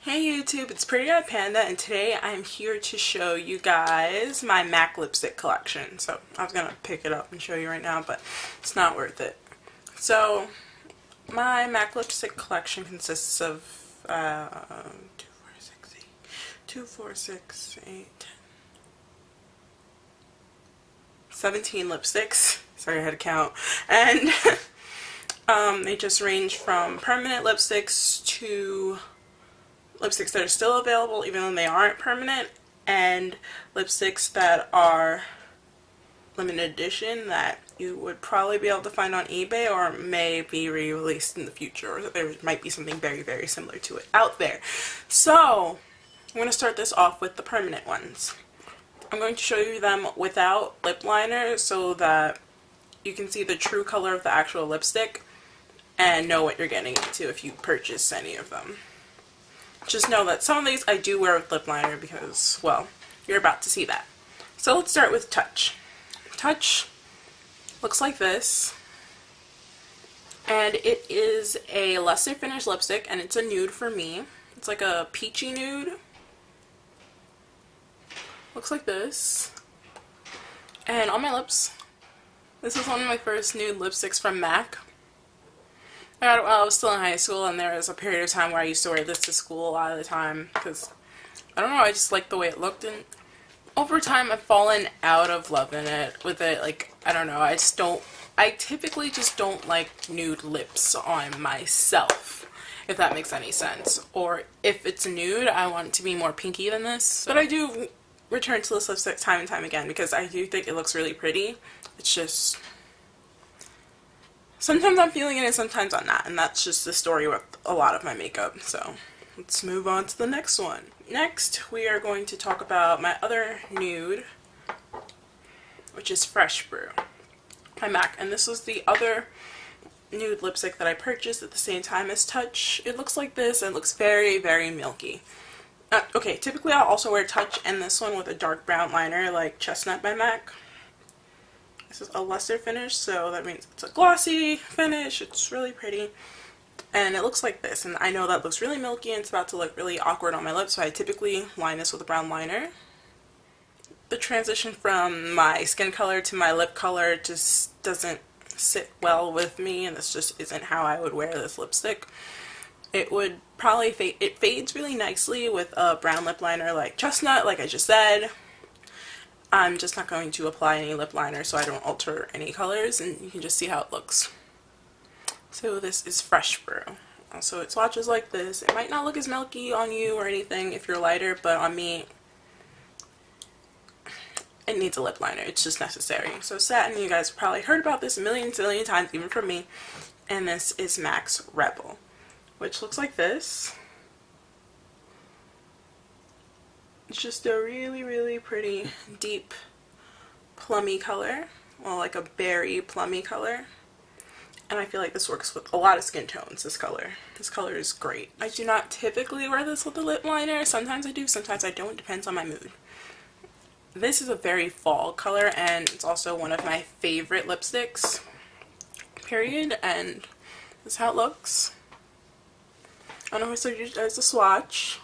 Hey YouTube, it's Pretty Eyed Panda, and today I'm here to show you guys my MAC lipstick collection. So I was gonna pick it up and show you right now, but it's not worth it. So my MAC lipstick collection consists of 17 lipsticks. Sorry, I had to count. And they just range from permanent lipsticks to lipsticks that are still available even though they aren't permanent, and lipsticks that are limited edition that you would probably be able to find on eBay or may be re-released in the future, or there might be something very similar to it out there. So I'm going to start this off with the permanent ones. I'm going to show you them without lip liner so that you can see the true color of the actual lipstick and know what you're getting into if you purchase any of them. Just know that some of these I do wear with lip liner because, well, you're about to see that. So let's start with Touch. Touch looks like this, and it is a lesser finish lipstick, and it's a nude for me. It's like a peachy nude. Looks like this. And on my lips, this is one of my first nude lipsticks from MAC. I was still in high school, and there was a period of time where I used to wear this to school a lot of the time because, I don't know, I just liked the way it looked, and over time I've fallen out of loving it with it. Like, I don't know, I typically just don't like nude lips on myself, if that makes any sense. Or if it's nude, I want it to be more pinky than this. But I do return to this lipstick time and time again because I do think it looks really pretty. It's just, sometimes I'm feeling it and sometimes I'm not, and that's just the story with a lot of my makeup. So let's move on to the next one. Next, we are going to talk about my other nude, which is Freshbrew by MAC, and this was the other nude lipstick that I purchased at the same time as Touch. It looks like this, and it looks very milky. Okay, typically I'll also wear Touch and this one with a dark brown liner like Chestnut by MAC. This is a lesser finish, so that means it's a glossy finish. It's really pretty, and it looks like this, and I know that looks really milky and it's about to look really awkward on my lips, so I typically line this with a brown liner. The transition from my skin color to my lip color just doesn't sit well with me, and this just isn't how I would wear this lipstick. It would probably fade. It fades really nicely with a brown lip liner like Chestnut, like I just said. I'm just not going to apply any lip liner so I don't alter any colors, and you can just see how it looks. So this is Freshbrew. So it swatches like this. It might not look as milky on you or anything if you're lighter, but on me, it needs a lip liner. It's just necessary. So Satin, you guys probably heard about this a million times, even from me. And this is MAC's Rebel, which looks like this. It's just a really pretty deep plummy color, well, like a berry plummy color, and I feel like this works with a lot of skin tones. This color is great. I do not typically wear this with a lip liner. Sometimes I do, sometimes I don't. Depends on my mood. This is a very fall color, and it's also one of my favorite lipsticks, period, and this is how it looks. I don't know if I showed you as a swatch.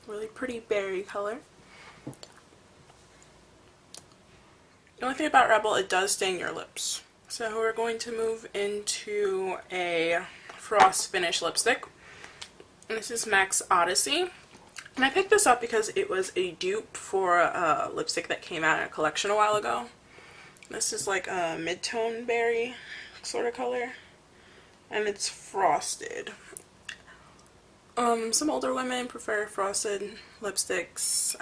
Really pretty berry color. The only thing about Rebel, it does stain your lips. So we're going to move into a frost finish lipstick. And this is MAC's Odyssey. And I picked this up because it was a dupe for a lipstick that came out in a collection a while ago. This is like a mid-tone berry sort of color. And it's frosted. Some older women prefer frosted lipsticks.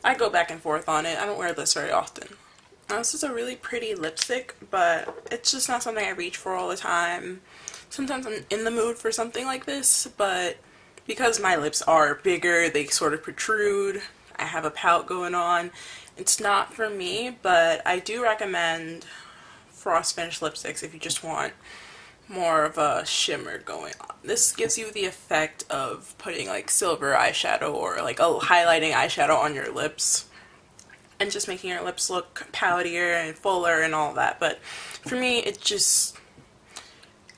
I go back and forth on it. I don't wear this very often. Now, this is a really pretty lipstick, but it's just not something I reach for all the time. Sometimes I'm in the mood for something like this, but because my lips are bigger, they sort of protrude, I have a pout going on, it's not for me, but I do recommend frost finish lipsticks if you just want more of a shimmer going on. This gives you the effect of putting like silver eyeshadow or like a highlighting eyeshadow on your lips and just making your lips look poutier and fuller and all that. But for me, it just,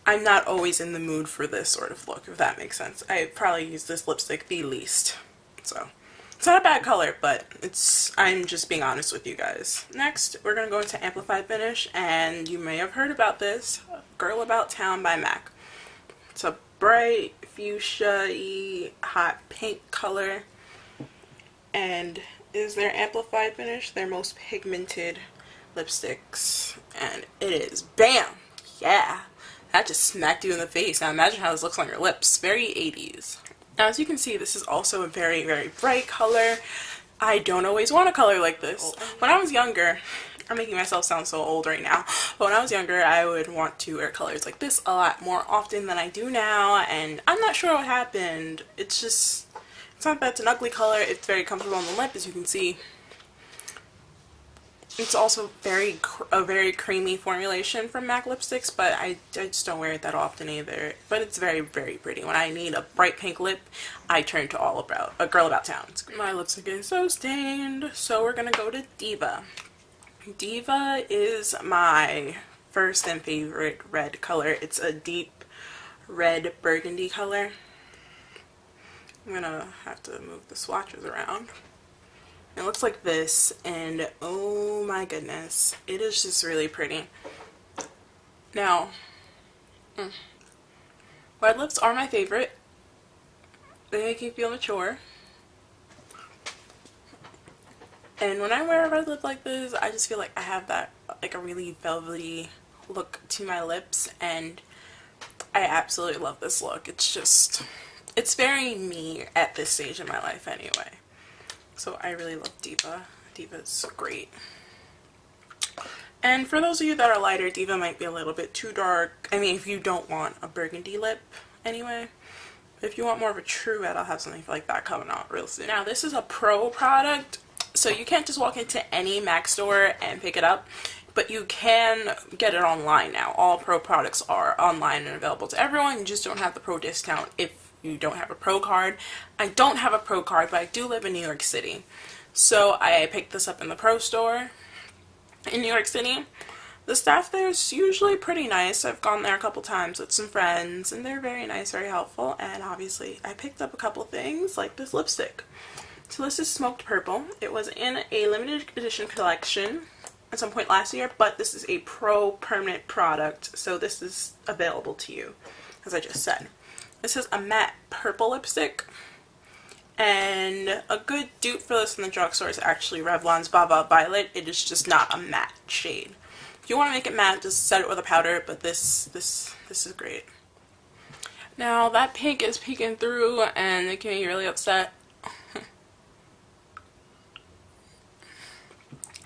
I'm not always in the mood for this sort of look, if that makes sense. I probably use this lipstick the least. So, it's not a bad color, but I'm just being honest with you guys. Next, we're going to go into Amplified Finish, and you may have heard about this, Girl About Town by M.A.C. It's a bright fuchsia-y hot pink color, and is their Amplified Finish, their most pigmented lipsticks, and it is BAM! Yeah! That just smacked you in the face. Now imagine how this looks on your lips. Very 80s. Now as you can see, this is also a very, very bright color. I don't always want a color like this. When I was younger, I'm making myself sound so old right now, but when I was younger, I would want to wear colors like this a lot more often than I do now, and I'm not sure what happened. It's not that it's an ugly color. It's very comfortable on the lip, as you can see. It's also a very creamy formulation from M.A.C lipsticks, but I just don't wear it that often either. But it's very, very pretty. When I need a bright pink lip, I turn to A Girl About Town. My lipstick is so stained, so we're gonna go to Diva. Diva is my first and favorite red color. It's a deep red burgundy color. I'm gonna have to move the swatches around. It looks like this, and oh my goodness, it is just really pretty. Now, red lips are my favorite. They make me feel mature. And when I wear a red lip like this, I just feel like I have that, like a really velvety look to my lips, and I absolutely love this look. It's very me at this stage in my life anyway. So I really love Diva. Diva's great. And for those of you that are lighter, Diva might be a little bit too dark. I mean, if you don't want a burgundy lip anyway. If you want more of a true red, I'll have something like that coming out real soon. Now, this is a pro product, so you can't just walk into any M.A.C store and pick it up, but you can get it online now. All pro products are online and available to everyone. You just don't have the pro discount if you don't have a pro card. I don't have a pro card, but I do live in New York City. So I picked this up in the pro store in New York City. The staff there is usually pretty nice. I've gone there a couple times with some friends, and they're very nice, very helpful. And obviously I picked up a couple things like this lipstick. So this is Smoked Purple. It was in a limited edition collection at some point last year, but this is a pro permanent product, so this is available to you, as I just said. This is a matte purple lipstick, and a good dupe for this in the drugstore is actually Revlon's Viva Violet. It is just not a matte shade. If you want to make it matte, just set it with a powder, but this is great. Now that pink is peeking through and it can be really upset.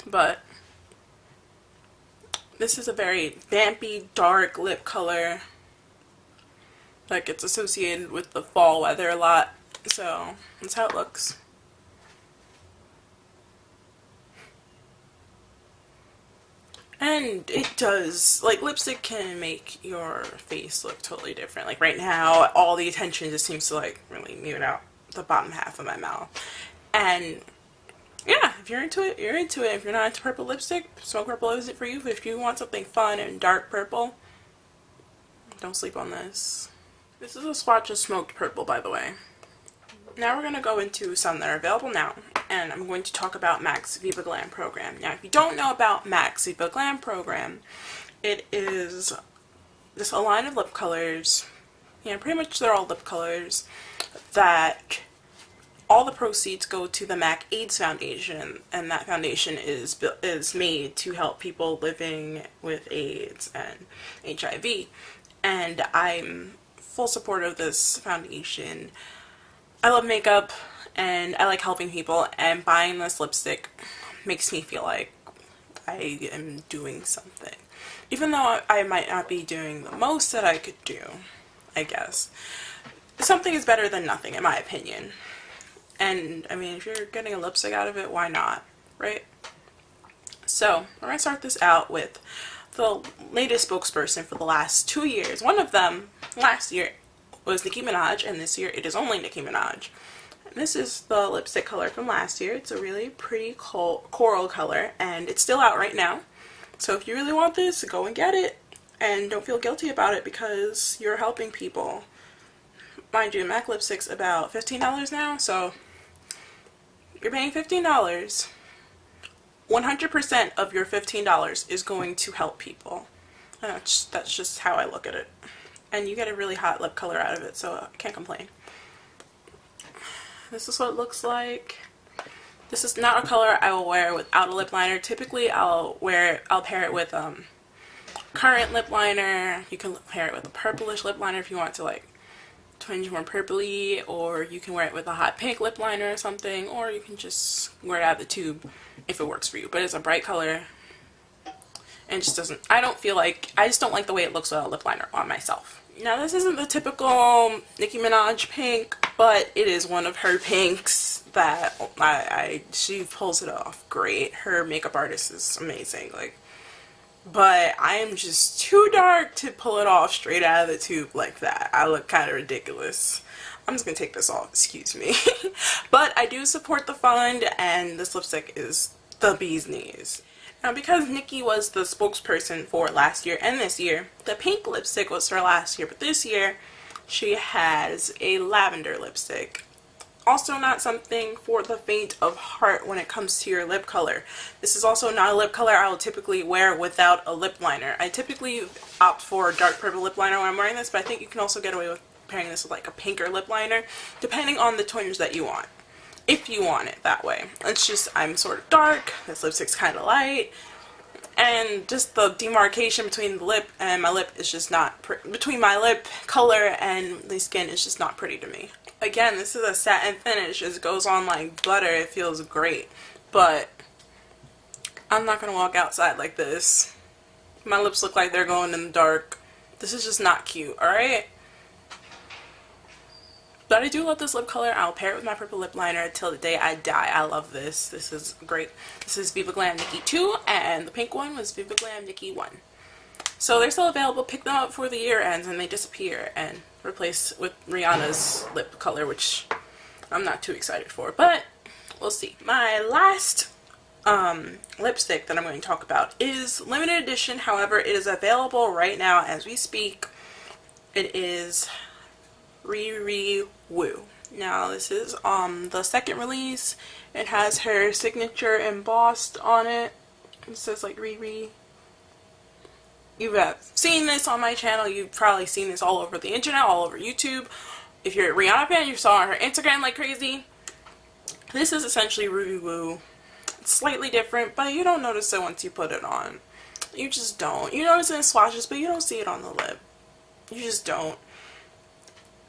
But this is a very vampy, dark lip color. Like, it's associated with the fall weather a lot, so that's how it looks. And it does, like, lipstick can make your face look totally different. Like, right now, all the attention just seems to, like, really mute out the bottom half of my mouth. And yeah, if you're into it, you're into it. If you're not into purple lipstick, Smoked Purple isn't for you. But if you want something fun and dark purple, don't sleep on this. This is a swatch of Smoked Purple, by the way. Now we're going to go into some that are available now, and I'm going to talk about M.A.C's Viva Glam program. Now, if you don't know about M.A.C's Viva Glam program, it is just a line of lip colors. Yeah, pretty much they're all lip colors that all the proceeds go to the M.A.C AIDS Foundation, and that foundation is made to help people living with AIDS and HIV. And I'm full support of this foundation. I love makeup and I like helping people, and buying this lipstick makes me feel like I am doing something. Even though I might not be doing the most that I could do, I guess. Something is better than nothing, in my opinion. And, I mean, if you're getting a lipstick out of it, why not, right? So, we're going to start this out with the latest spokesperson for the last 2 years. One of them, last year, was Nicki Minaj, and this year it is only Nicki Minaj. And this is the lipstick color from last year. It's a really pretty coral color, and it's still out right now. So if you really want this, go and get it. and don't feel guilty about it because you're helping people. Mind you, MAC lipstick's about $15 now, so you're paying $15. 100% of your $15 is going to help people. That's just how I look at it. And you get a really hot lip color out of it, so I can't complain. This is what it looks like. This is not a color I will wear without a lip liner. Typically, I'll pair it with currant lip liner. You can pair it with a purplish lip liner if you want to like twinge more purpley, or you can wear it with a hot pink lip liner or something, or you can just wear it out of the tube if it works for you. But it's a bright color, and just doesn't, I just don't like the way it looks without a lip liner on myself. Now this isn't the typical Nicki Minaj pink, but it is one of her pinks that she pulls it off great. Her makeup artist is amazing, like, but I am just too dark to pull it off straight out of the tube like that. I look kind of ridiculous. I'm just gonna take this off, excuse me. But I do support the fund, and this lipstick is the bee's knees. Now, because Nicki was the spokesperson for last year and this year, the pink lipstick was for last year, but this year she has a lavender lipstick. Also not something for the faint of heart when it comes to your lip color. This is also not a lip color I will typically wear without a lip liner. I typically opt for a dark purple lip liner when I'm wearing this, but I think you can also get away with pairing this with like a pinker lip liner, depending on the twinge that you want. If you want it that way. It's just, I'm sort of dark, this lipstick's kind of light, and just the demarcation between the lip and my lip is just not between my lip color and the skin is just not pretty to me. Again, this is a satin finish. It goes on like butter. It feels great, but I'm not gonna walk outside like this. My lips look like they're going in the dark. This is just not cute, alright? But I do love this lip color. I'll pair it with my purple lip liner till the day I die. I love this. This is great. This is Viva Glam Nicki 2, and the pink one was Viva Glam Nicki 1. So they're still available. Pick them up before the year ends and they disappear and replace with Rihanna's lip color, which I'm not too excited for, but we'll see. My last lipstick that I'm going to talk about is limited edition. However, it is available right now as we speak. It is Riri Woo. Now this is the second release. It has her signature embossed on it. It says like Riri. You've seen this on my channel. You've probably seen this all over the internet, all over YouTube. If you're a Rihanna fan, you saw her Instagram like crazy. This is essentially Riri Woo. It's slightly different, but you don't notice it once you put it on. You just don't. You notice it in swatches, but you don't see it on the lip. You just don't.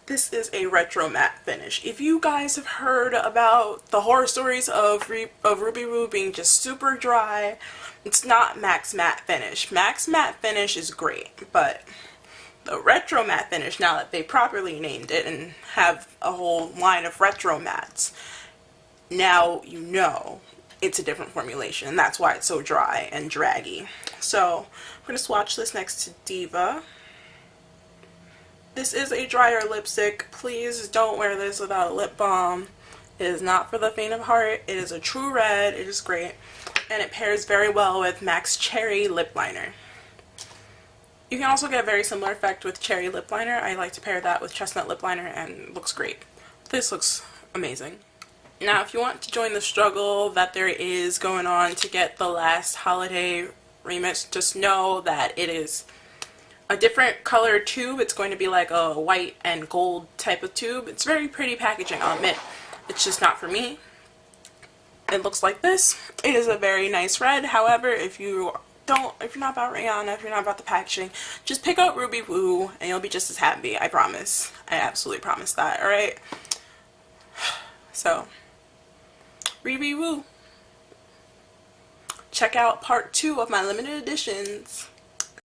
This is a retro matte finish. If you guys have heard about the horror stories of Riri Woo being just super dry, it's not M.A.C matte finish. M.A.C matte finish is great, but the retro matte finish, now that they properly named it and have a whole line of retro mattes, now you know it's a different formulation, and that's why it's so dry and draggy. So I'm going to swatch this next to Diva. This is a drier lipstick. Please don't wear this without a lip balm. It is not for the faint of heart. It is a true red. It is great. And it pairs very well with M.A.C Cherry Lip Liner. You can also get a very similar effect with Cherry Lip Liner. I like to pair that with Chestnut Lip Liner and it looks great. This looks amazing. Now if you want to join the struggle that there is going on to get the last holiday remix, just know that it is a different color tube. It's going to be like a white and gold type of tube. It's very pretty packaging, I'll admit. It's just not for me. It looks like this. It is a very nice red. However, if you're not about Rihanna, if you're not about the packaging, just pick up Riri Woo and you'll be just as happy. I promise. I absolutely promise that, alright? So, Riri Woo. Check out part 2 of my limited editions.